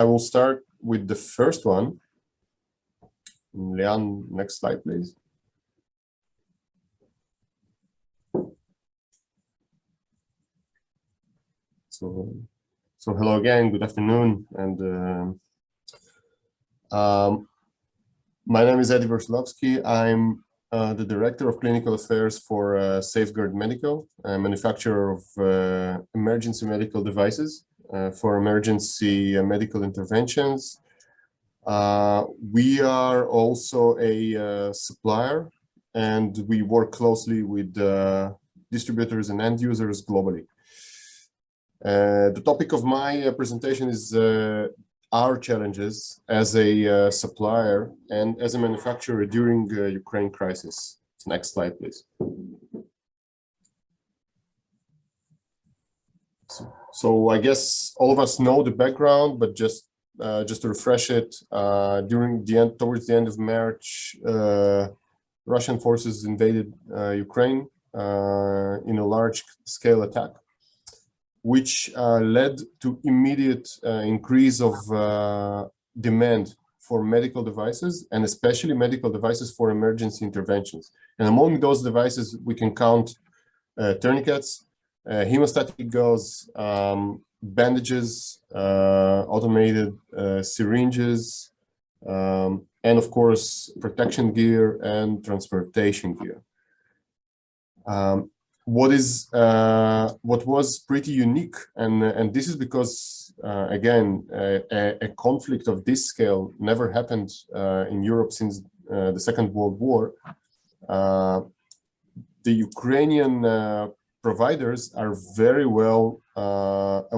I will start with the first one. Leon, next slide, please. So hello again, good afternoon. And my name is Eddie Verslovsky. I'm the Director of Clinical Affairs for Safeguard Medical, a manufacturer of emergency medical devices for emergency medical interventions. We are also a supplier, and we work closely with distributors and end users globally. The topic of my presentation is our challenges as a supplier and as a manufacturer during the Ukraine crisis. Next slide, please. So I guess all of us know the background, but just to refresh it, towards the end of March, Russian forces invaded Ukraine in a large-scale attack, which led to immediate increase of demand for medical devices, and especially medical devices for emergency interventions. And among those devices, we can count tourniquets, hemostatic gauze, bandages, automated syringes, and of course, protection gear and transportation gear. What was pretty unique, and this is because again a conflict of this scale never happened in Europe since the Second World War. The Ukrainian providers are very well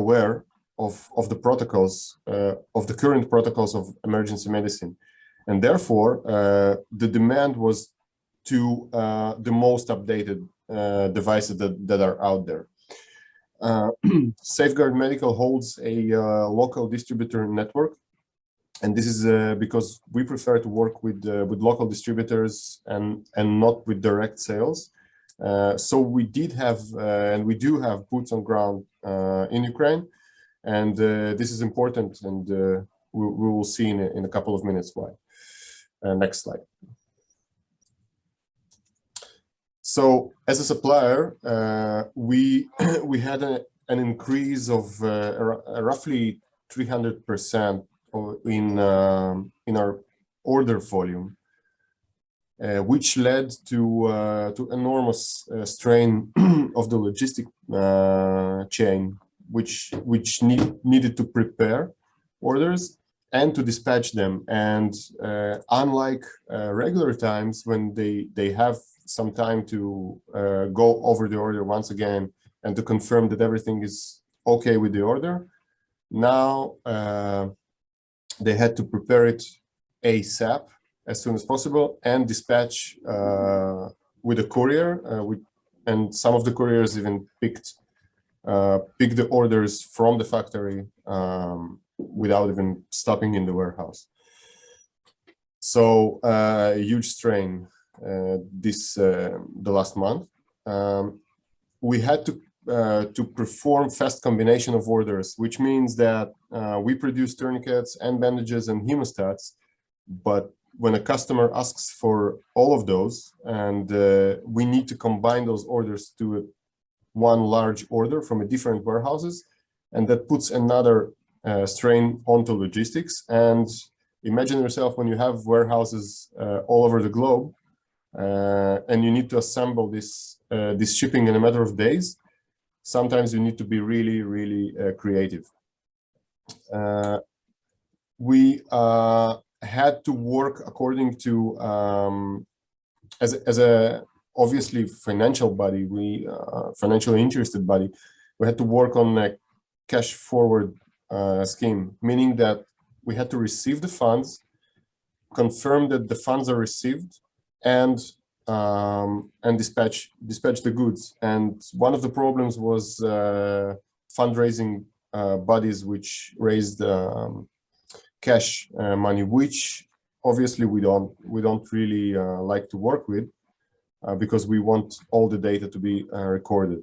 aware of the protocols, of the current protocols of emergency medicine, and therefore the demand was to the most updated devices that are out there. Safeguard Medical holds a local distributor network, and this is because we prefer to work with local distributors and not with direct sales. So we did have and we do have boots on ground in Ukraine, and this is important, and we will see in a couple of minutes why. Next slide. So as a supplier, we had an increase of roughly 300% in our order volume, which led to enormous strain of the logistic chain, which needed to prepare orders and to dispatch them. And unlike regular times when they have some time to go over the order once again and to confirm that everything is okay with the order, now they had to prepare it ASAP, as soon as possible, and dispatch with a courier. And some of the couriers even picked the orders from the factory without even stopping in the warehouse. So a huge strain the last month. We had to perform fast combination of orders, which means that we produce tourniquets and bandages and hemostats, but when a customer asks for all of those, and we need to combine those orders to one large order from a different warehouses, and that puts another strain onto logistics. And imagine yourself when you have warehouses all over the globe, and you need to assemble this shipping in a matter of days. Sometimes you need to be really creative. We had to work according to as a obviously financial body, financially interested body. We had to work on a cash forward scheme, meaning that we had to receive the funds, confirm that the funds are received, and dispatch the goods. And one of the problems was fundraising bodies which raised cash money, which obviously we don't really like to work with, because we want all the data to be recorded.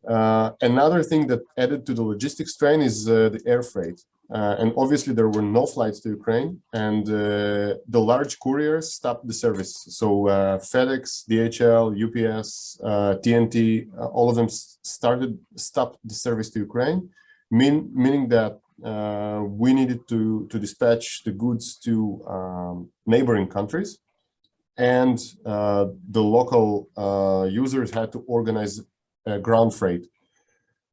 Another thing that added to the logistics strain is the air freight. and obviously there were no flights to Ukraine, and the large couriers stopped the service. So FedEx, DHL, UPS, TNT, all of them stopped the service to Ukraine, meaning that we needed to dispatch the goods to neighboring countries, and the local users had to organize ground freight.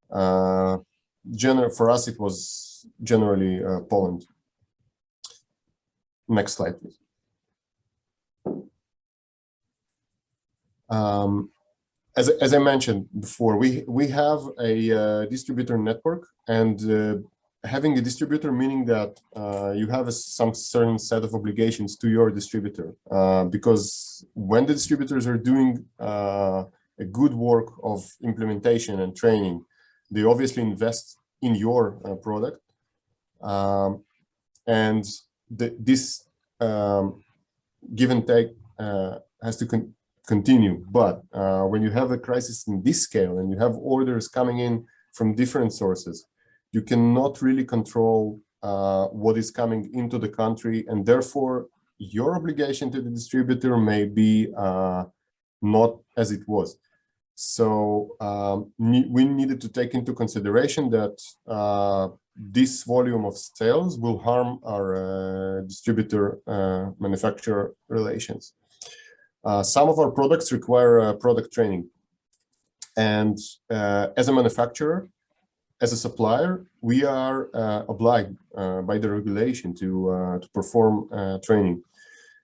For us, it was generally Poland. Next slide, please. As I mentioned before, we have a distributor network, and having a distributor meaning that you have some certain set of obligations to your distributor, because when the distributors are doing a good work of implementation and training, they obviously invest in your product, and this give and take has to continue. But when you have a crisis in this scale and you have orders coming in from different sources, you cannot really control what is coming into the country, and therefore your obligation to the distributor may be not as it was. So we needed to take into consideration that this volume of sales will harm our distributor manufacturer relations. Some of our products require product training, and as a manufacturer, as a supplier, we are obliged by the regulation to perform training.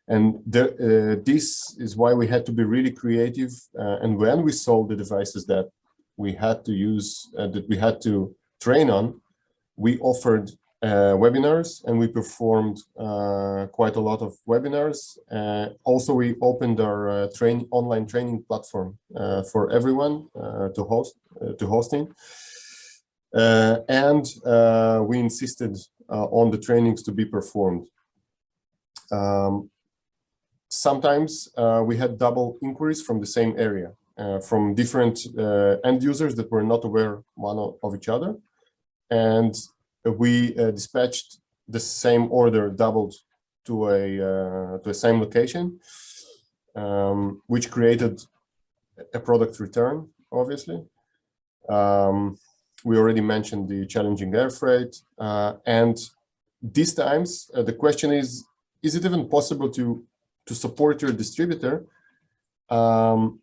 And this is why we had to be really creative. And when we sold the devices that we had to use, that we had to train on, we offered webinars, and we performed quite a lot of webinars. Also, we opened our online training platform for everyone to hosting. And we insisted on the trainings to be performed. Sometimes we had double inquiries from the same area, from different end users that were not aware one of each other. And we dispatched the same order doubled to a same location, which created a product return, obviously. We already mentioned the challenging air freight. And these times, the question is it even possible to support your distributor,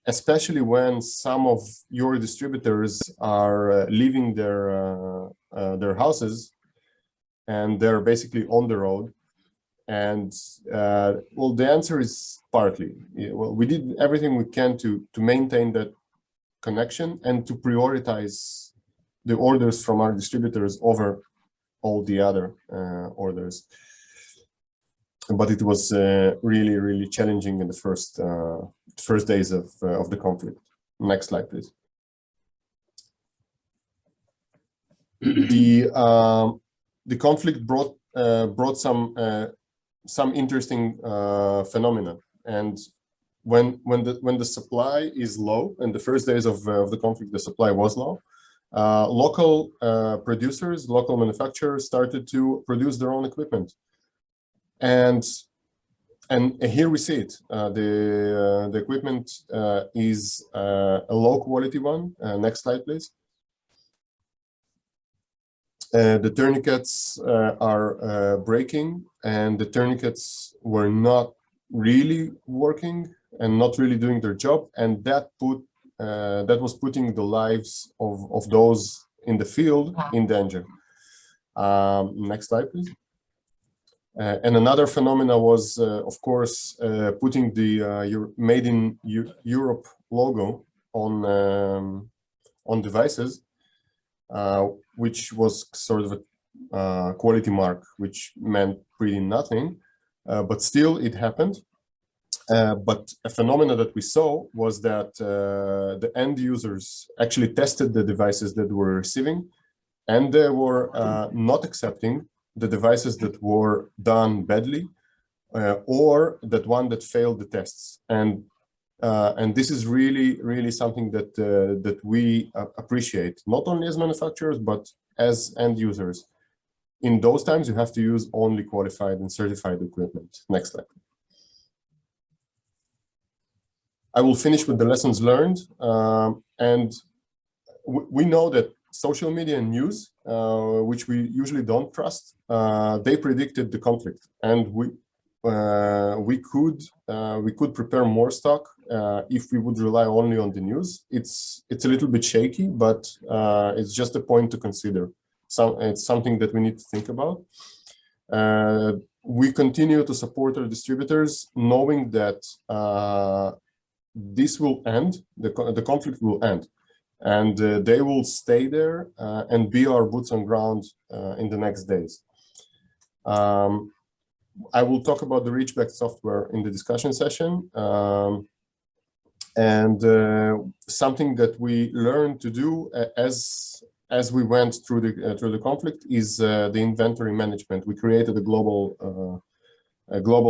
especially when some of your distributors are leaving their houses and they're basically on the road? And well, the answer is partly. Well, we did everything we can to maintain that connection and to prioritize the orders from our distributors over all the other orders. But it was really, really challenging in the first days of the conflict. Next slide, please. The conflict brought some interesting phenomena, and when the supply is low, in the first days of the conflict, the supply was low. Local producers, local manufacturers started to produce their own equipment. And here we see it. The equipment is a low quality one. Next slide, please. The tourniquets are breaking, and the tourniquets were not really working and not really doing their job, and that was putting the lives of those in the field in danger. Next slide, please. And another phenomena was, of course, putting the Made in Europe logo on devices, which was sort of a quality mark, which meant pretty nothing, but still it happened. But a phenomena that we saw was that the end users actually tested the devices that were receiving, and they were not accepting the devices that were done badly, or that one that failed the tests. And this is really, really something that we appreciate, not only as manufacturers, but as end users. in those times, you have to use only qualified and certified equipment. Next slide. I will finish with the lessons learned. And we know that social media and news, which we usually don't trust, they predicted the conflict, and we could prepare more stock if we would rely only on the news. It's a little bit shaky, but it's just a point to consider. It's something that we need to think about. We continue to support our distributors, knowing that this will end, the conflict will end, and they will stay there and be our boots on ground in the next days. I will talk about the reachback software in the discussion session, and something that we learned to do as we went through the conflict is the inventory management. We created a global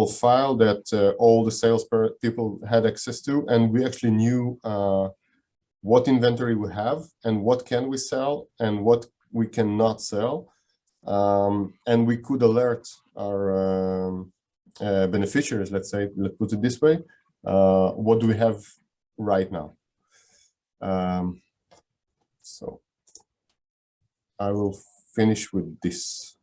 file that all the sales people had access to, and we actually knew what inventory we have and what can we sell and what we cannot sell, and we could alert our beneficiaries, let's put it this way, what do we have right now. So I will finish with this.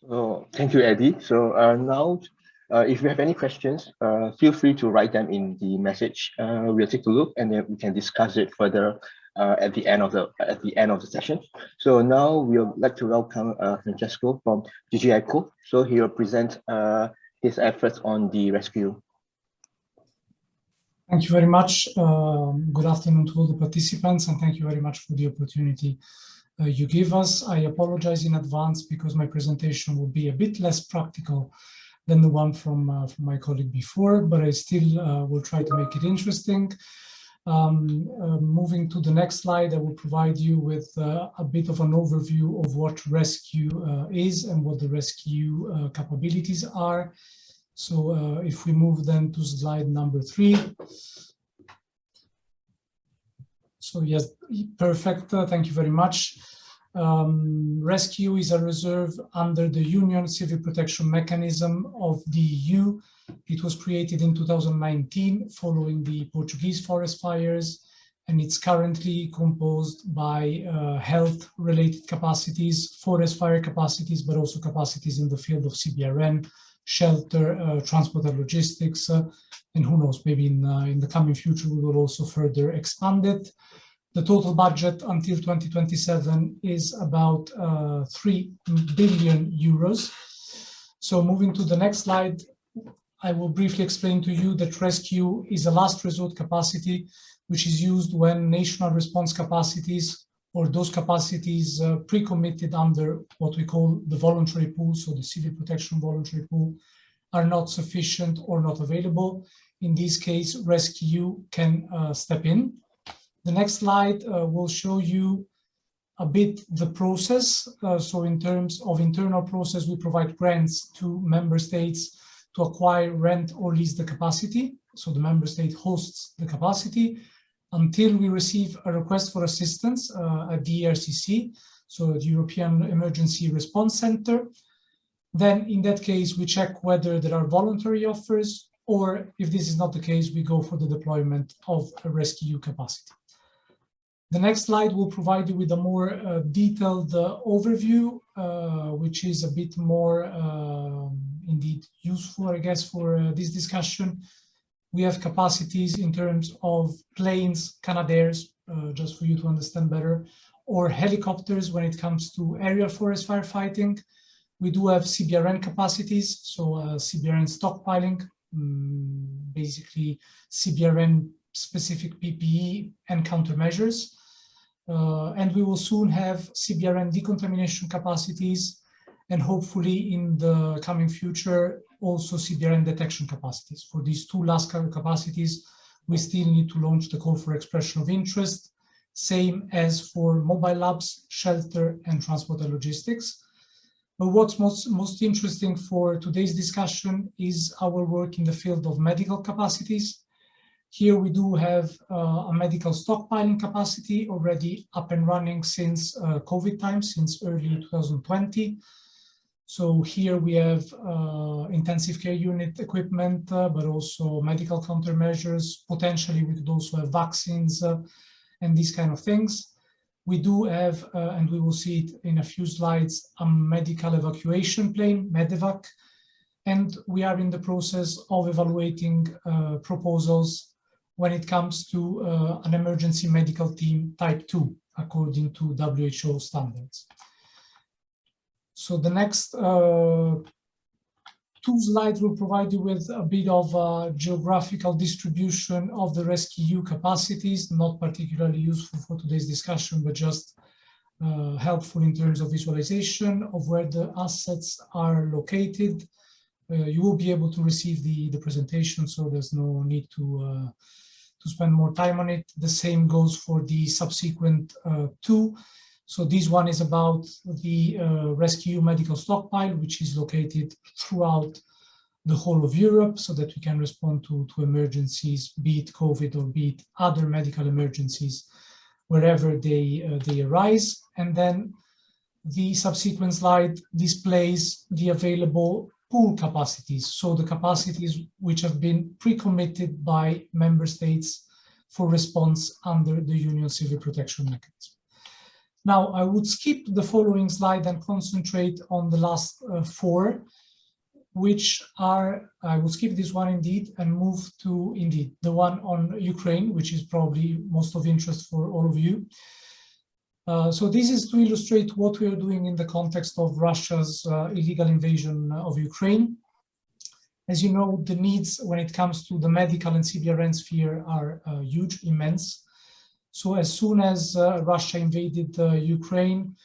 So thank you, Eddie. So now, if you have any questions, feel free to write them in the message. We'll take a look, and then we can discuss it further at the end of the session. So now we would like to welcome Francesco from DGICO. So he will present his efforts on the rescEU. Thank you very much. Good afternoon to all the participants, and thank you very much for the opportunity you give us. I apologize in advance because my presentation will be a bit less practical than the one from my colleague before, but I still will try to make it interesting. Moving to the next slide, I will provide you with a bit of an overview of what rescEU is and what the rescEU capabilities are. So if we move then to slide number 3. So yes, perfect. Thank you very much. rescEU is a reserve under the Union Civil Protection Mechanism of the EU. It was created in 2019 following the Portuguese forest fires, and it's currently composed by health-related capacities, forest fire capacities, but also capacities in the field of CBRN, shelter, transport and logistics, and who knows, maybe in the coming future we will also further expand it. The total budget until 2027 is about 3 billion euros. So moving to the next slide, I will briefly explain to you that rescEU is a last resort capacity which is used when national response capacities or those capacities pre-committed under what we call the voluntary pool, so the civil protection voluntary pool, are not sufficient or not available. In this case, rescEU can step in. The next slide will show you a bit the process. So in terms of internal process, we provide grants to member states to acquire, rent, or lease the capacity. So the member state hosts the capacity until we receive a request for assistance at the ERCC, so the European Emergency Response Center. Then in that case, we check whether there are voluntary offers, or if this is not the case, we go for the deployment of a rescEU capacity. The next slide will provide you with a more detailed overview, which is a bit more indeed useful, I guess, for this discussion. We have capacities in terms of planes, Canadairs, just for you to understand better, or helicopters when it comes to aerial forest firefighting. We do have CBRN capacities, so CBRN stockpiling, basically CBRN specific PPE and countermeasures. And we will soon have CBRN decontamination capacities, and hopefully in the coming future, also CBRN detection capacities. For these two last capacities, we still need to launch the call for expression of interest, same as for mobile labs, shelter, and transport and logistics. But what's most interesting for today's discussion is our work in the field of medical capacities. Here we do have a medical stockpiling capacity already up and running since COVID times, since early 2020. So here we have intensive care unit equipment, but also medical countermeasures. Potentially we could also have vaccines and these kind of things. We do have, and we will see it in a few slides, a medical evacuation plane, MEDEVAC, and we are in the process of evaluating proposals when it comes to an emergency medical team type 2, according to WHO standards. So the next 2 slides will provide you with a bit of a geographical distribution of the rescEU capacities, not particularly useful for today's discussion, but just helpful in terms of visualization of where the assets are located. You will be able to receive the presentation, so there's no need to spend more time on it. The same goes for the subsequent 2. So this one is about the rescEU medical stockpile, which is located throughout the whole of Europe so that we can respond to emergencies, be it COVID or be it other medical emergencies, wherever they arise. And then the subsequent slide displays the available pool capacities. So the capacities which have been pre-committed by member states for response under the Union Civil Protection Mechanism. Now, I would skip the following slide and concentrate on the last 4, which are, I will skip this one indeed and move to indeed the one on Ukraine, which is probably most of interest for all of you. So this is to illustrate what we are doing in the context of Russia's illegal invasion of Ukraine. As you know, the needs when it comes to the medical and CBRN sphere are huge, immense. So as soon as Russia invaded Ukraine,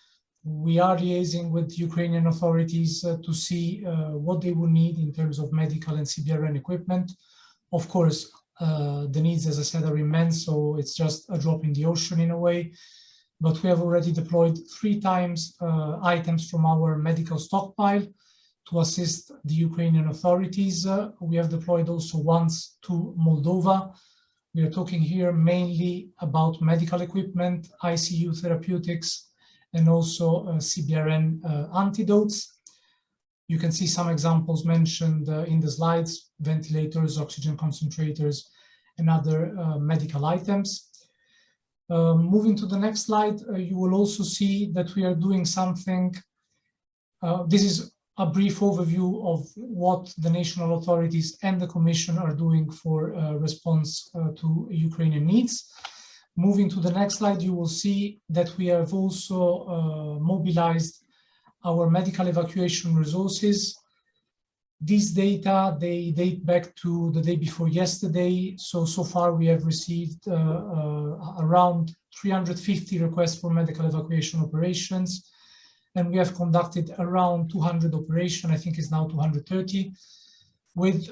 we are liaising with Ukrainian authorities to see what they will need in terms of medical and CBRN equipment. Of course, the needs, as I said, are immense, so it's just a drop in the ocean in a way. But we have already deployed 3 times items from our medical stockpile to assist the Ukrainian authorities. We have deployed also once to Moldova. We are talking here mainly about medical equipment, ICU therapeutics, and also CBRN antidotes. You can see some examples mentioned in the slides: ventilators, oxygen concentrators, and other medical items. Moving to the next slide, you will also see that we are doing something. This is a brief overview of what the national authorities and the Commission are doing for response to Ukrainian needs. Moving to the next slide, you will see that we have also mobilized our medical evacuation resources. These data, they date back to the day before yesterday. So far we have received around 350 requests for medical evacuation operations. And we have conducted around 200 operations, I think it's now 230, with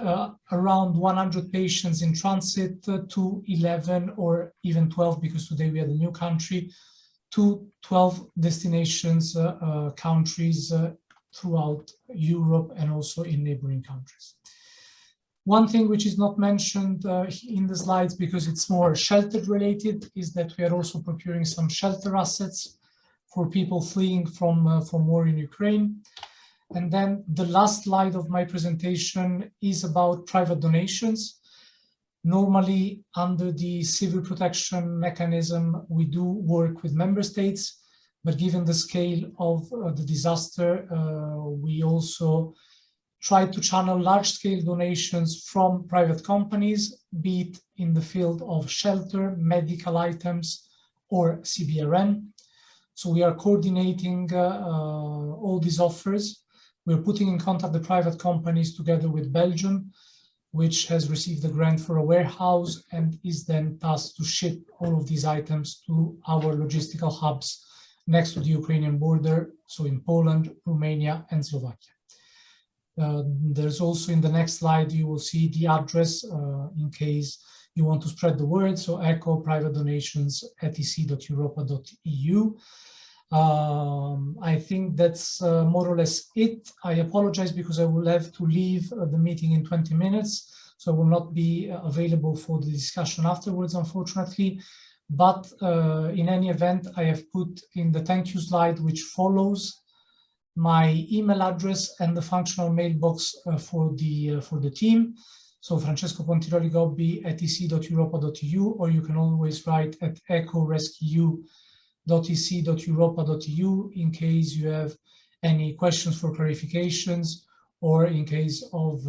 around 100 patients in transit to 11 or even 12, because today we had a new country, to 12 destinations, countries throughout Europe and also in neighboring countries. One thing which is not mentioned in the slides, because it's more shelter related, is that we are also procuring some shelter assets for people fleeing from war in Ukraine. And then the last slide of my presentation is about private donations. Normally, under the civil protection mechanism, we do work with member states, but given the scale of the disaster, we also try to channel large-scale donations from private companies, be it in the field of shelter, medical items, or CBRN. So we are coordinating all these offers. We're putting in contact the private companies together with Belgium, which has received a grant for a warehouse and is then tasked to ship all of these items to our logistical hubs next to the Ukrainian border, so in Poland, Romania, and Slovakia. There's also in the next slide, you will see the address in case you want to spread the word. So echo private donations etc.europa.eu. I think that's more or less it. I apologize because I will have to leave the meeting in 20 minutes. so I will not be available for the discussion afterwards, unfortunately. But in any event, I have put in the thank you slide, which follows, my email address and the functional mailbox for the team. So Francesco Pontiroli Gobbi at ec.europa.eu, or you can always write at echo-rescEU.ec.europa.eu in case you have any questions for clarifications, or in case of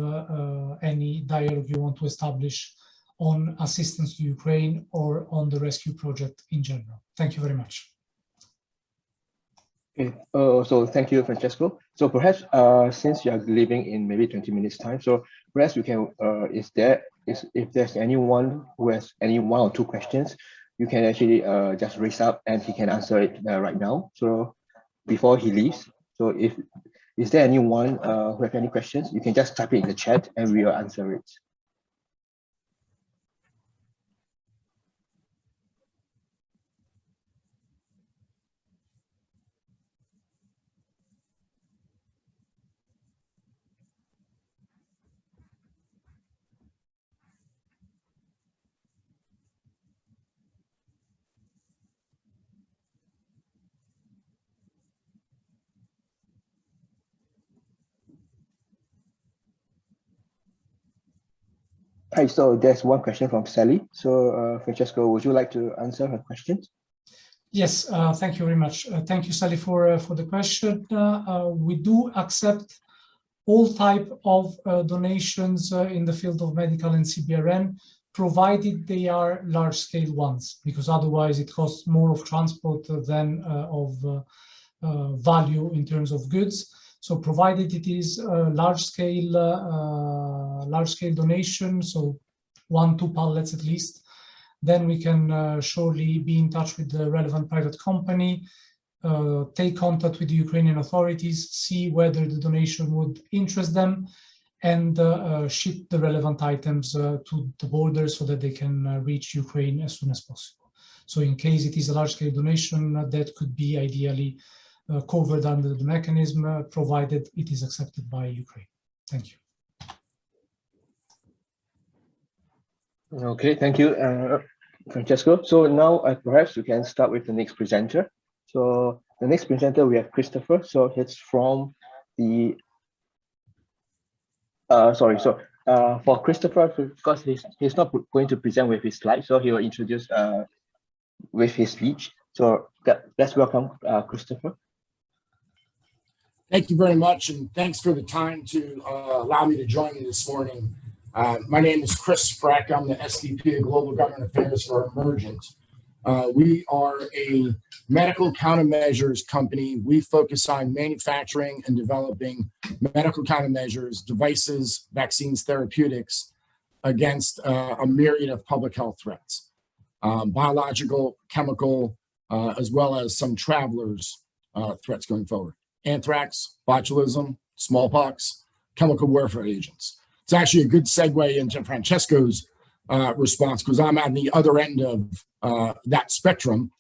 any dialogue you want to establish on assistance to Ukraine or on the rescue project in general. Thank you very much. Okay, so thank you, Francesco. So perhaps since you are leaving in maybe 20 minutes time, so perhaps we can, if there's anyone who has any 1 or 2 questions, you can actually just raise up and he can answer it right now. So before he leaves, so is there anyone who have any questions, you can just type it in the chat and we will answer it. Hi, so there's one question from Sally. So Francesco, would you like to answer her question? Yes, thank you very much. Thank you, Sally, for the question. We do accept all type of donations in the field of medical and CBRN, provided they are large-scale ones, because otherwise it costs more of transport than of value in terms of goods. So provided it is a large-scale donation, so 1-2 pallets at least, then we can surely be in touch with the relevant private company, take contact with the Ukrainian authorities, see whether the donation would interest them, and ship the relevant items to the border so that they can reach Ukraine as soon as possible. So in case it is a large-scale donation, that could be ideally covered under the mechanism, provided it is accepted by Ukraine. Thank you. Okay, thank you, Francesco. So now perhaps we can start with the next presenter. So the next presenter, we have Christopher. So it's from the, for Christopher, because he's not going to present with his slides, so he will introduce with his speech. So let's welcome Christopher. Thank you very much, and thanks for the time to allow me to join you this morning. My name is Chris Freck. I'm the SVP of Global Government Affairs for Emergent. We are a medical countermeasures company. We focus on manufacturing and developing medical countermeasures, devices, vaccines, therapeutics against a myriad of public health threats, biological, chemical, as well as some travelers' threats going forward. Anthrax, botulism, smallpox, chemical warfare agents. It's actually a good segue into Francesco's response, because I'm on the other end of that spectrum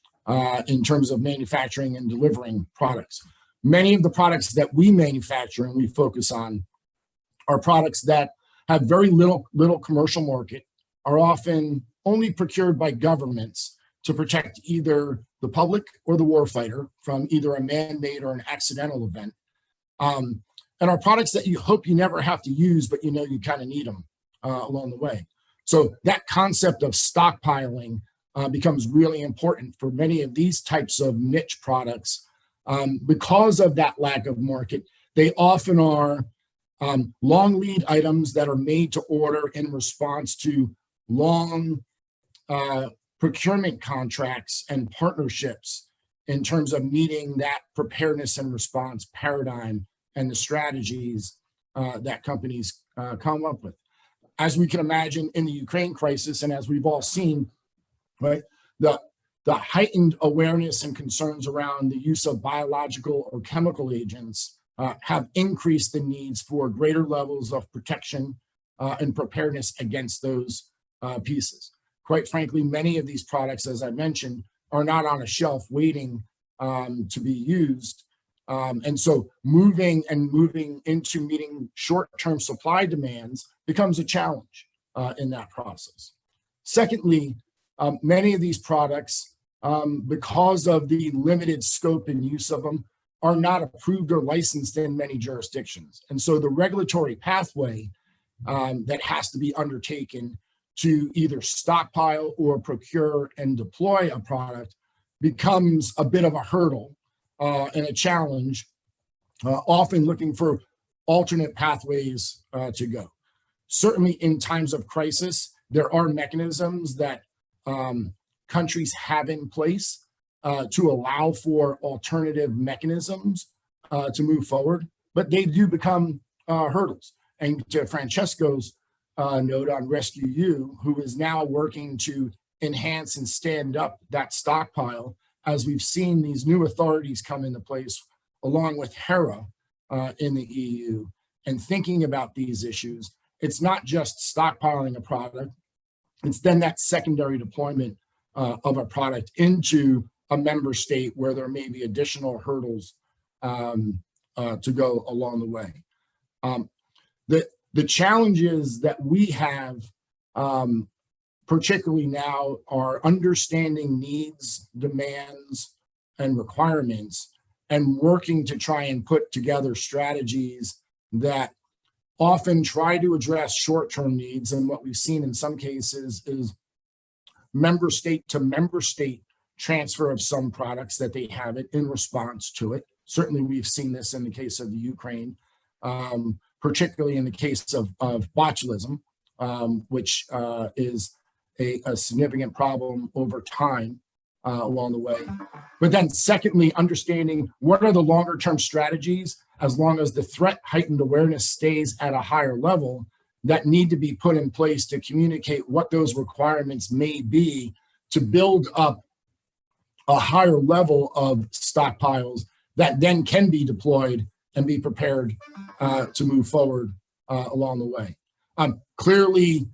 in terms of manufacturing and delivering products. Many of the products that we manufacture and we focus on are products that have very little commercial market, are often only procured by governments to protect either the public or the warfighter from either a man-made or an accidental event. And are products that you hope you never have to use, but you know you kind of need them along the way. So that concept of stockpiling becomes really important for many of these types of niche products. Because of that lack of market, they often are long lead items that are made to order in response to long procurement contracts and partnerships in terms of meeting that preparedness and response paradigm and the strategies that companies come up with. As we can imagine in the Ukraine crisis, and as we've all seen, right, the heightened awareness and concerns around the use of biological or chemical agents have increased the needs for greater levels of protection and preparedness against those pieces. Quite frankly, many of these products, as I mentioned, are not on a shelf waiting to be used. And so moving into meeting short-term supply demands becomes a challenge. in that process. Secondly, many of these products, because of the limited scope and use of them, are not approved or licensed in many jurisdictions. And so the regulatory pathway that has to be undertaken to either stockpile or procure and deploy a product becomes a bit of a hurdle and a challenge, often looking for alternate pathways to go. Certainly in times of crisis, there are mechanisms that countries have in place to allow for alternative mechanisms to move forward, but they do become hurdles. And to Francesco's note on rescEU, who is now working to enhance and stand up that stockpile, as we've seen these new authorities come into place, along with HERA in the EU, and thinking about these issues, it's not just stockpiling a product, it's then that secondary deployment of a product into a member state where there may be additional hurdles to go along the way. The challenges that we have, particularly now, are understanding needs, demands, and requirements, and working to try and put together strategies that often try to address short-term needs. And what we've seen in some cases is member state to member state transfer of some products that they have it in response to it. Certainly we've seen this in the case of the Ukraine, particularly in the case of botulism, which is a significant problem over time along the way. But then secondly, understanding what are the longer term strategies, as long as the threat heightened awareness stays at a higher level, that need to be put in place to communicate what those requirements may be to build up a higher level of stockpiles that then can be deployed and be prepared to move forward along the way. Clearly,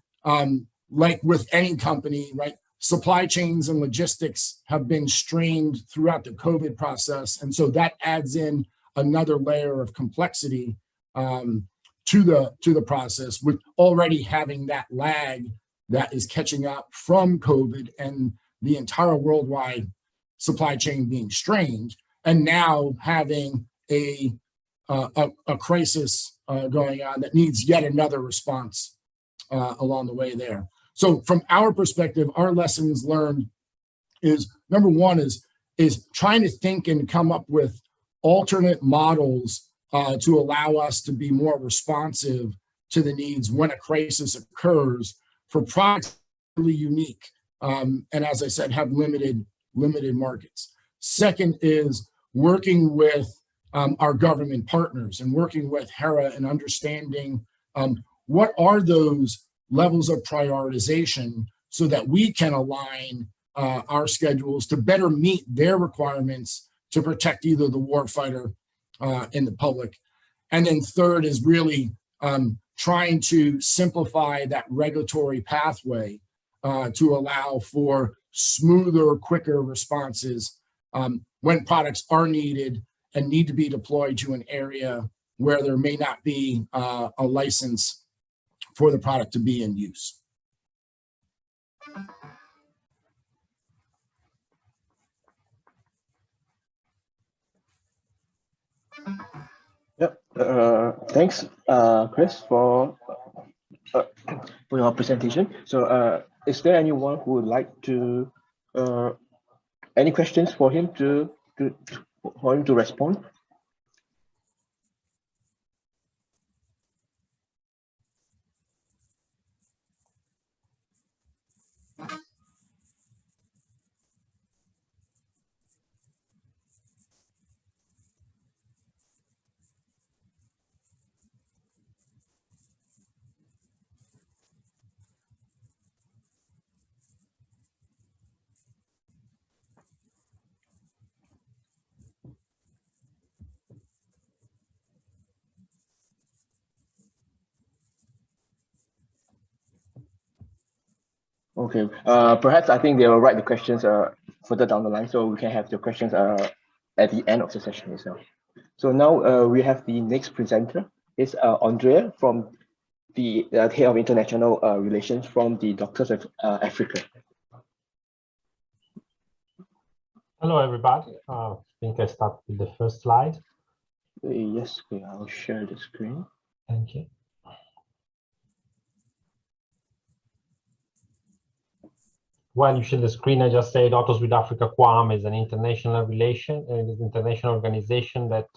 like with any company, right, supply chains and logistics have been strained throughout the COVID process. And so that adds in another layer of complexity to the process, with already having that lag that is catching up from COVID and the entire worldwide supply chain being strained, and now having a crisis going on that needs yet another response along the way there. So from our perspective, our lessons learned is, number one is trying to think and come up with alternate models to allow us to be more responsive to the needs when a crisis occurs for products really unique, and as I said, have limited markets. Second is working with our government partners and working with HERA and understanding what are those levels of prioritization so that we can align our schedules to better meet their requirements to protect either the warfighter and the public. And then third is really trying to simplify that regulatory pathway to allow for smoother, quicker responses when products are needed and need to be deployed to an area where there may not be a license for the product to be in use. Yep. Thanks, Chris, for your presentation. So, is there anyone who would like to any questions for him to respond? Okay, perhaps I think they will write the questions further down the line, so we can have the questions at the end of the session itself. So now we have the next presenter. It's Andrea from the head of international relations from the Doctors of Africa. Hello, everybody. I think I start with the first slide. Yes, okay, I'll share the screen. Thank you. Well, you see the screen. I just say Doctors with Africa (QAM) is an international international organization that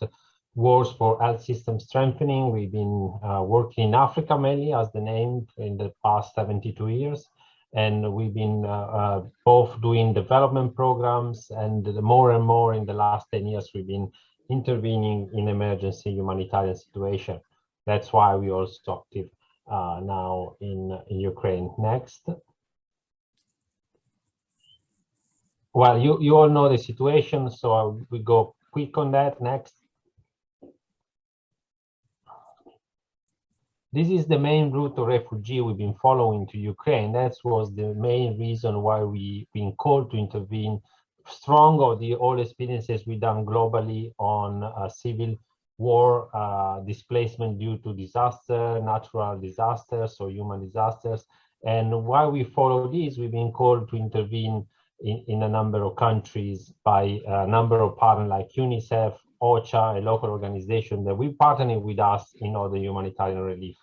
works for health system strengthening. We've been working in Africa mainly, as the name, in the past 72 years. And we've been both doing development programs, and more and more in the last 10 years, we've been intervening in emergency humanitarian situation. That's why we're also active now in Ukraine. Next. Well, you all know the situation, so we go quick on that. Next. This is the main route of refugee we've been following to Ukraine. That was the main reason why we've been called to intervene. Strong of the all experiences we've done globally on civil war, displacement due to disaster, natural disasters or human disasters. And while we follow this, we've been called to intervene in a number of countries by a number of partners like UNICEF, OCHA, a local organization that we partner with us in all the humanitarian relief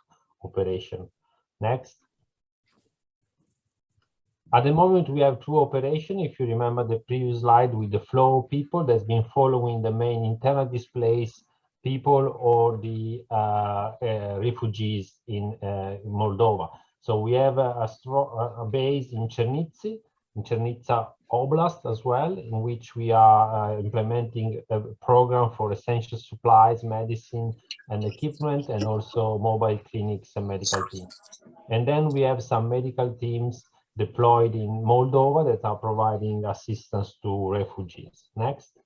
operation. Next. At the moment, we have two operations. If you remember the previous slide with the flow of people that's been following the main internal displaced people or the refugees in Moldova. So we have a base in Chernivtsi Oblast as well, in which we are implementing a program for essential supplies, medicine and equipment, and also mobile clinics and medical teams. And then we have some medical teams deployed in Moldova that are providing assistance to refugees. Next.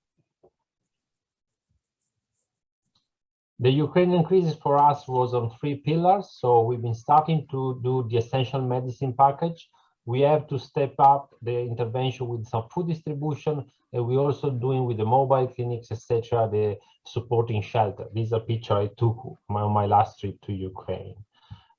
The Ukrainian crisis for us was on 3 pillars. So we've been starting to do the essential medicine package. We have to step up the intervention with some food distribution, and we're also doing with the mobile clinics, etc., the supporting shelter. This is a picture I took on my last trip to Ukraine.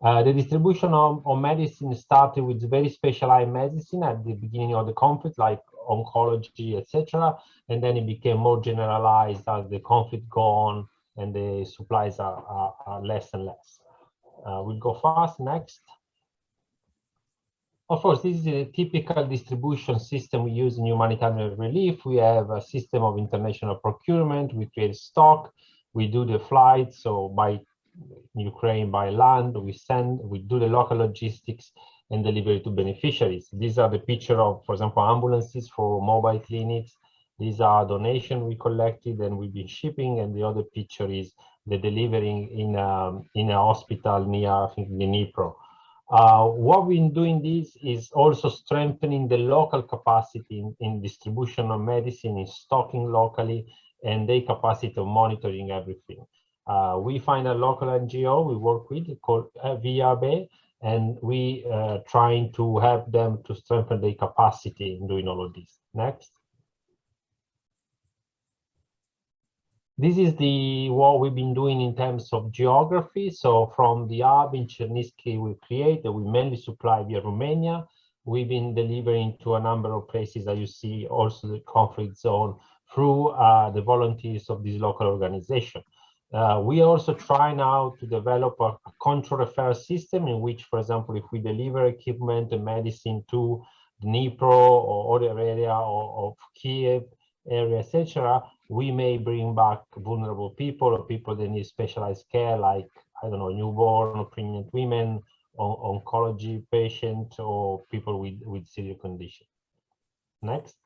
The distribution of medicine started with very specialized medicine at the beginning of the conflict, like oncology, etc., and then it became more generalized as the conflict go on and the supplies are less and less. We'll go fast. Next. Of course, this is a typical distribution system we use in humanitarian relief. We have a system of international procurement. We create stock. We do the flights. So by Ukraine, by land, we do the local logistics and deliver it to beneficiaries. These are the picture of, for example, ambulances for mobile clinics. These are donations we collected and we've been shipping. And the other picture is the delivering in a hospital near, I think, Dnipro. What we've been doing this is also strengthening the local capacity in distribution of medicine, in stocking locally, and their capacity of monitoring everything. We find a local NGO we work with called VRB, and we trying to help them to strengthen their capacity in doing all of this. Next. This is what we've been doing in terms of geography. So from the hub in Chernivtsi we mainly supply via Romania. We've been delivering to a number of places that you see also the conflict zone through the volunteers of this local organization. We also try now to develop a control referral system in which, for example, if we deliver equipment and medicine to Dnipro or other area of Kiev area, etc., we may bring back vulnerable people or people that need specialized care, like, I don't know, newborn or pregnant women, or oncology patients, or people with serious conditions. Next.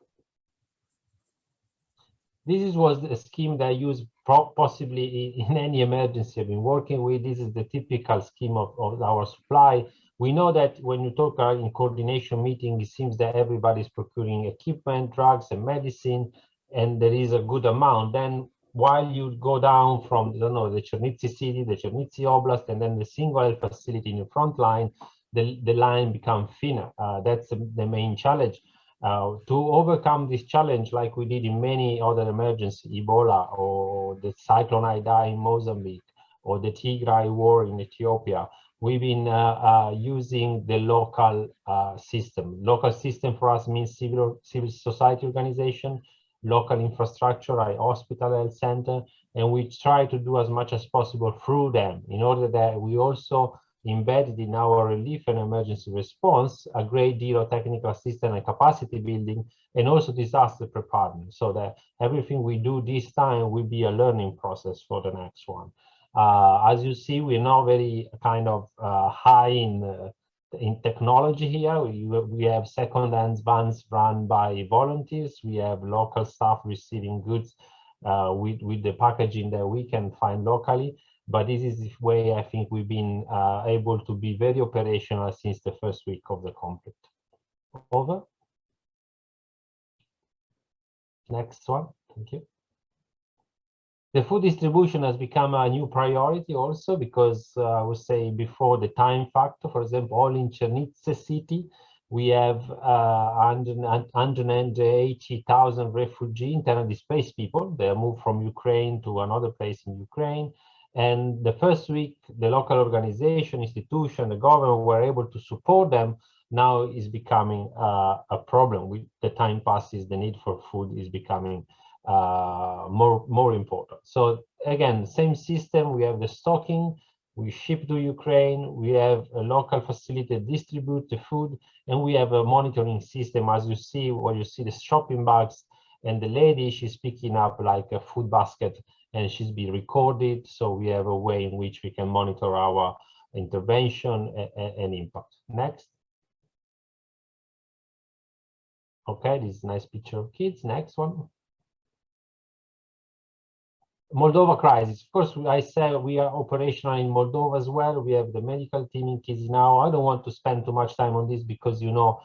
This was a scheme that I use possibly in any emergency I've been working with. This is the typical scheme of our supply. We know that when you talk in coordination meeting, it seems that everybody's procuring equipment, drugs, and medicine, and there is a good amount. Then while you go down from, I don't know, the Chernivtsi city, the Chernivtsi Oblast, and then the single health facility in the front line, the line becomes thinner. That's the main challenge. To overcome this challenge, like we did in many other emergencies, Ebola or the cyclone Idai in Mozambique, or the Tigray war in Ethiopia, we've been using the local system. Local system for us means civil society organization, local infrastructure, like hospital, health center, and we try to do as much as possible through them in order that we also embedded in our relief and emergency response a great deal of technical assistance and capacity building, and also disaster preparedness, so that everything we do this time will be a learning process for the next one. As you see, we're now very kind of high in technology here. We have second-hand vans run by volunteers. We have local staff receiving goods with the packaging that we can find locally. But this is the way I think we've been able to be very operational since the first week of the conflict. Over. Next one, thank you. The food distribution has become a new priority also because I would say before the time factor, for example, all in Chernivtsi city, we have 180,000 refugee internally displaced people. They moved from Ukraine to another place in Ukraine. And the first week, the local organization, institution, the government were able to support them. Now is becoming a problem. With the time passes, the need for food is becoming more important. So again, same system. We have the stocking. We ship to Ukraine. We have a local facility that distribute the food, and we have a monitoring system. As you see, where you see the shopping bags, and the lady, she's picking up like a food basket, and she's been recorded. So we have a way in which we can monitor our intervention and impact. Next. Okay, this is a nice picture of kids. Next one. Moldova crisis. Of course, I said we are operational in Moldova as well. We have the medical team in Chisinau. I don't want to spend too much time on this because, you know,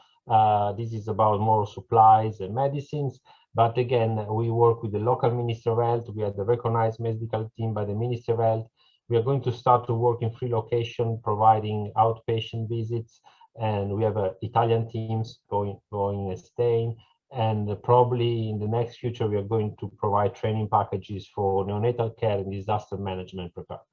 this is about more supplies and medicines. But again, we work with the local Ministry of Health. We have the recognized medical team by the Ministry of Health. We are going to start to work in 3 locations, providing outpatient visits. And we have Italian teams going and staying. And probably in the next future, we are going to provide training packages for neonatal care and disaster management preparedness.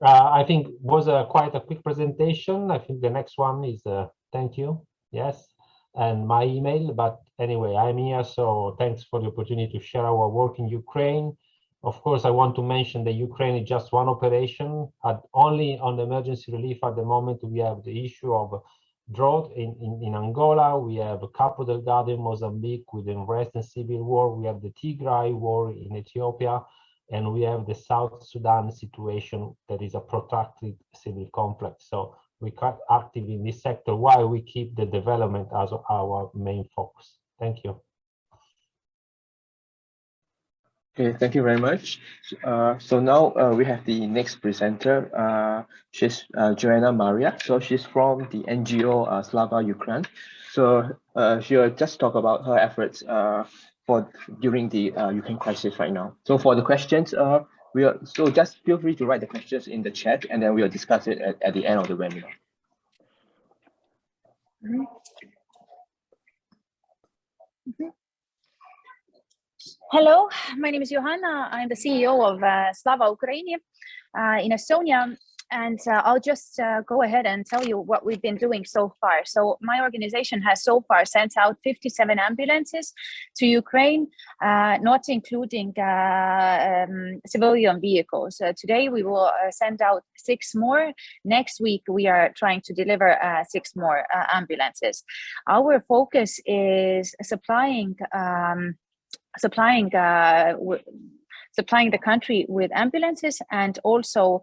I think was quite a quick presentation. I think the next one is thank you. Yes. And my email, but anyway, I'm here, so thanks for the opportunity to share our work in Ukraine. Of course, I want to mention that Ukraine is just one operation. Only on the emergency relief at the moment, we have the issue of drought in Angola. We have Cabo Delgado in Mozambique with unrest and civil war. We have the Tigray war in Ethiopia, and we have the South Sudan situation that is a protracted civil conflict. So we quite active in this sector while we keep the development as our main focus. Thank you. Okay, thank you very much. So now we have the next presenter. She's Joanna Maria. So she's from the NGO Slava Ukraine. So she'll just talk about her efforts during the Ukraine crisis right now. So for the questions, so just feel free to write the questions in the chat, and then we'll discuss it at the end of the webinar. Hello, my name is Johanna. I'm the CEO of Slava Ukraini in Estonia, and I'll just go ahead and tell you what we've been doing so far. So my organization has so far sent out 57 ambulances to Ukraine, not including civilian vehicles. Today we will send out 6 more. Next week we are trying to deliver 6 more ambulances. Our focus is supplying the country with ambulances and also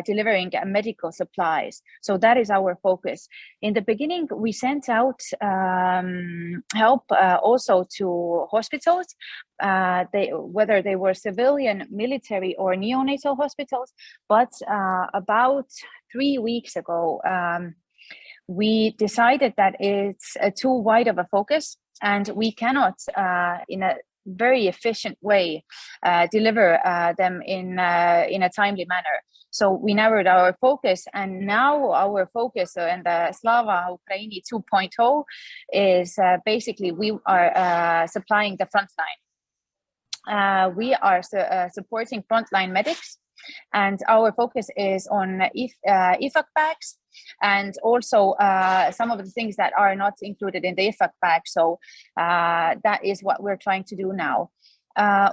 delivering medical supplies. So that is our focus. In the beginning, we sent out help also to hospitals, whether they were civilian, military, or neonatal hospitals. But about 3 weeks ago, we decided that it's too wide of a focus, and we cannot, in a very efficient way, deliver them in a timely manner. So we narrowed our focus, and now our focus in the Slava Ukraini 2.0 is basically we are supplying the front line. We are supporting frontline medics And our focus is on IFAC bags, and also some of the things that are not included in the IFAC bag. So that is what we're trying to do now.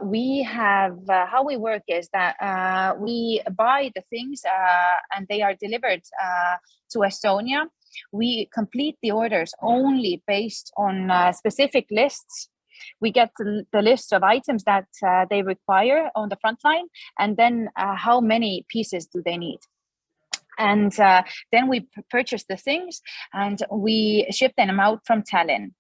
We have, how we work is that we buy the things and they are delivered to Estonia. We complete the orders only based on specific lists. We get the list of items that they require on the front line, and then how many pieces do they need. And then we purchase the things and we ship them out from Tallinn.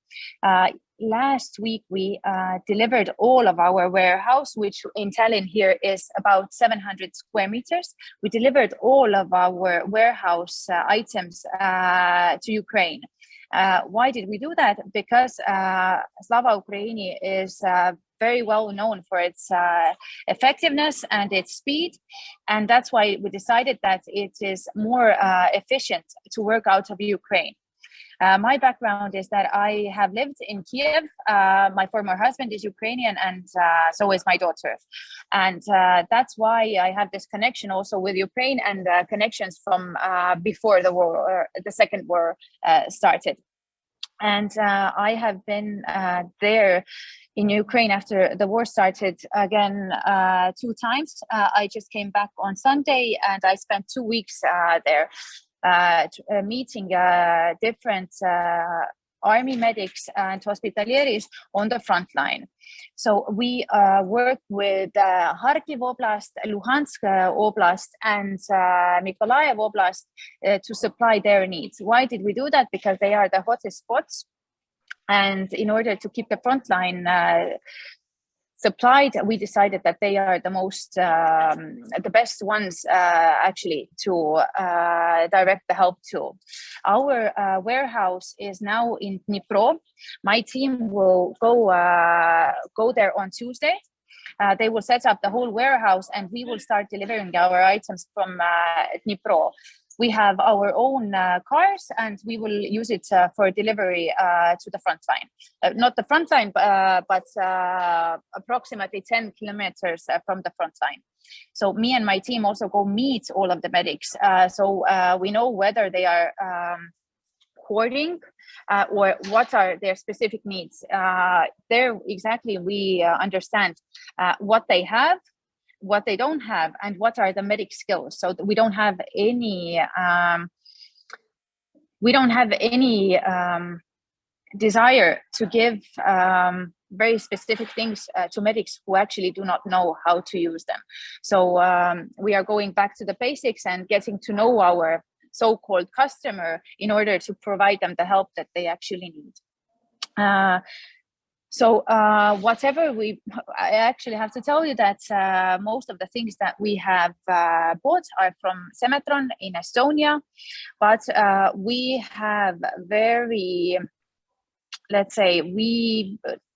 Last week, we delivered all of our warehouse, which in Tallinn here is about 700 square meters. We delivered all of our warehouse items to Ukraine. Why did we do that? Because Slava Ukraini is very well known for its effectiveness and its speed. And that's why we decided that it is more efficient to work out of Ukraine. My background is that I have lived in Kiev. My former husband is Ukrainian, and so is my daughter. And that's why I have this connection also with Ukraine, and connections from before the war, or the second war started. And I have been there in Ukraine after the war started again 2 times. I just came back on Sunday, and I spent 2 weeks there. Meeting different army medics and hospitalieris on the front line. So we work with Kharkiv Oblast, Luhansk Oblast, and Mykolaiv Oblast to supply their needs. Why did we do that? Because they are the hottest spots. And in order to keep the front line supplied, we decided that they are the most, the best ones actually to direct the help to. Our warehouse is now in Dnipro. My team will go there on Tuesday. They will set up the whole warehouse, and we will start delivering our items from Dnipro. We have our own cars, and we will use it for delivery to the front line. Not the front line, but approximately 10 kilometers from the front line. So me and my team also go meet all of the medics. So we know whether they are hoarding or what are their specific needs. There exactly we understand what they have, what they don't have, and what are the medic skills. So we don't have any desire to give very specific things to medics who actually do not know how to use them. So we are going back to the basics and getting to know our so-called customer in order to provide them the help that they actually need. So whatever I actually have to tell you that most of the things that we have bought are from Semetron in Estonia, but we have very, let's say,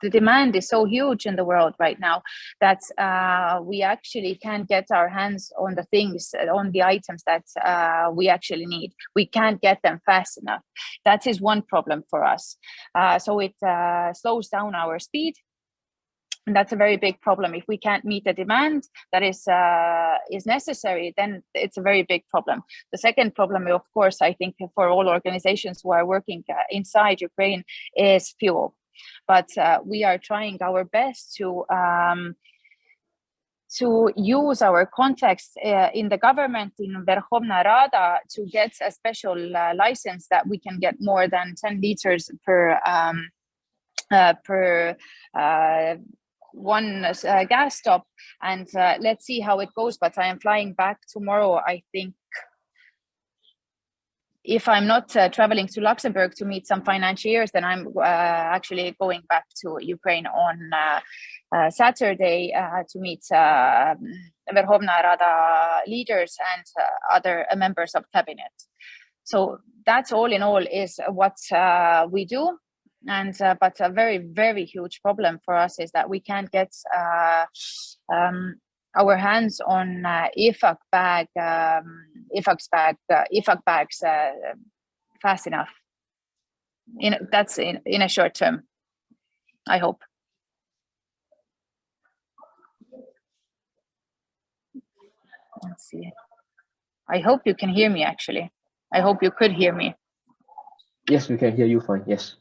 the demand is so huge in the world right now that we actually can't get our hands on the things, on the items that we actually need. We can't get them fast enough. That is one problem for us. So it slows down our speed. And that's a very big problem. If we can't meet the demand that is necessary, then it's a very big problem. The second problem, of course, I think for all organizations who are working inside Ukraine is fuel. But we are trying our best to use our contacts in the government, in Verkhovna Rada, to get a special license that we can get more than 10 liters per one gas stop, and let's see how it goes. But I am flying back tomorrow, I think, if I'm not traveling to Luxembourg to meet some financiers, then I'm actually going back to Ukraine on Saturday to meet Verkhovna Rada leaders and other members of cabinet. So that's all in all is what we do. And but a very, very huge problem for us is that we can't get our hands on IFAC bags fast enough. That's in a short term, I hope. Let's see. I hope you can hear me, actually. I hope you could hear me. Yes, we can hear you fine. Yes.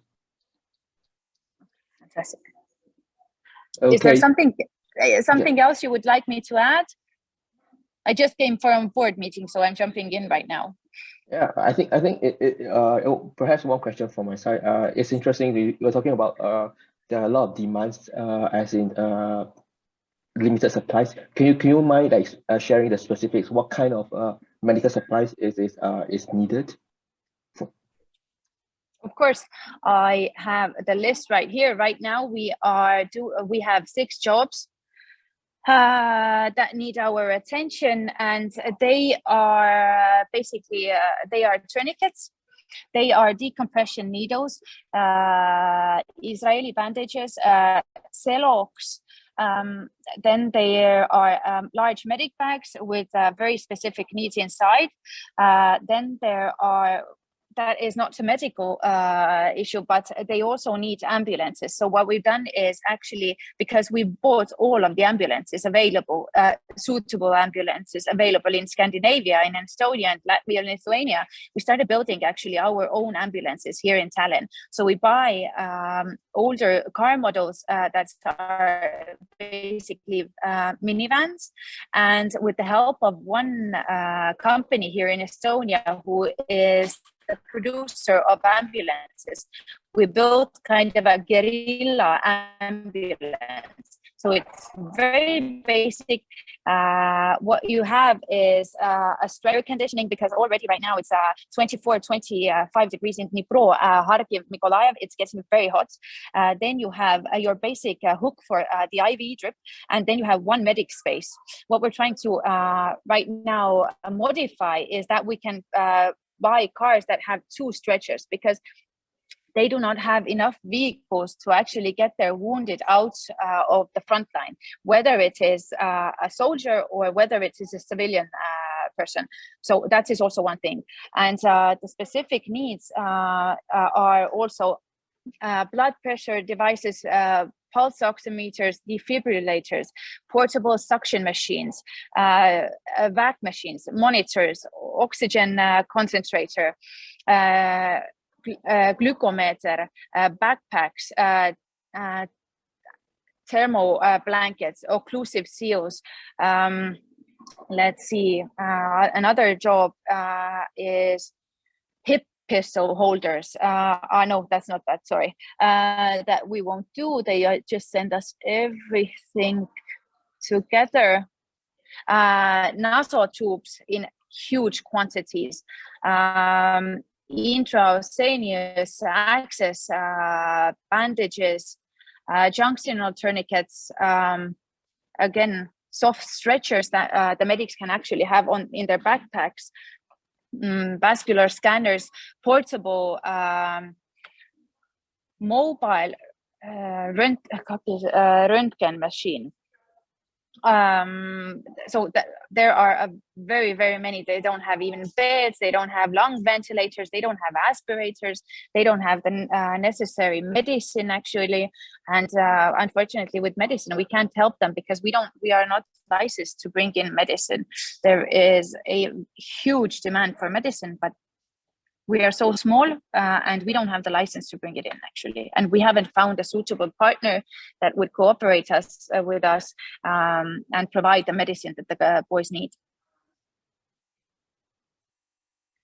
Fantastic. Okay. Is there something else you would like me to add? I just came from a board meeting, so I'm jumping in right now. Yeah, I think perhaps one question from my side. It's interesting you were talking about there are a lot of demands as in limited supplies. Can you mind like sharing the specifics? What kind of medical supplies is needed? Of course, I have the list right here. Right now, we have 6 jobs that need our attention, and they are basically they are tourniquets, they are decompression needles, Israeli bandages, Celox. Then there are large medic bags with very specific needs inside. Then there are, that is not a medical issue, but they also need ambulances. So what we've done is actually, because we bought all of the ambulances available, suitable ambulances available in Scandinavia, in Estonia, and Latvia, and Lithuania, we started building actually our own ambulances here in Tallinn. So we buy older car models that are basically minivans, and with the help of one company here in Estonia, who is the producer of ambulances, we built kind of a guerrilla ambulance. So it's very basic. What you have is a air conditioning, because already right now it's 24, 25 degrees in Dnipro, Kharkiv, Mykolaiv, it's getting very hot. Then you have your basic hook for the IV drip, and then you have one medic space. What we're trying to right now modify is that we can buy cars that have 2 stretchers, because they do not have enough vehicles to actually get their wounded out of the front line, whether it is a soldier or whether it is a civilian person. So that is also one thing. And the specific needs are also blood pressure devices, pulse oximeters, defibrillators, portable suction machines, vac machines, monitors, oxygen concentrator, glucometer, backpacks, thermo blankets, occlusive seals. Let's see, another job is hip pistol holders. No, that's not that, sorry. That we won't do. They just send us everything together. Nasal tubes in huge quantities. Intravenous access bandages, junctional tourniquets, again, soft stretchers that the medics can actually have in their backpacks, vascular scanners, portable mobile Röntgen machine. So there are very, very many. They don't have even beds, they don't have lung ventilators, they don't have aspirators, they don't have the necessary medicine actually. And unfortunately with medicine, we can't help them because we are not licensed to bring in medicine. There is a huge demand for medicine, but we are so small and we don't have the license to bring it in actually. And we haven't found a suitable partner that would cooperate with us and provide the medicine that the boys need.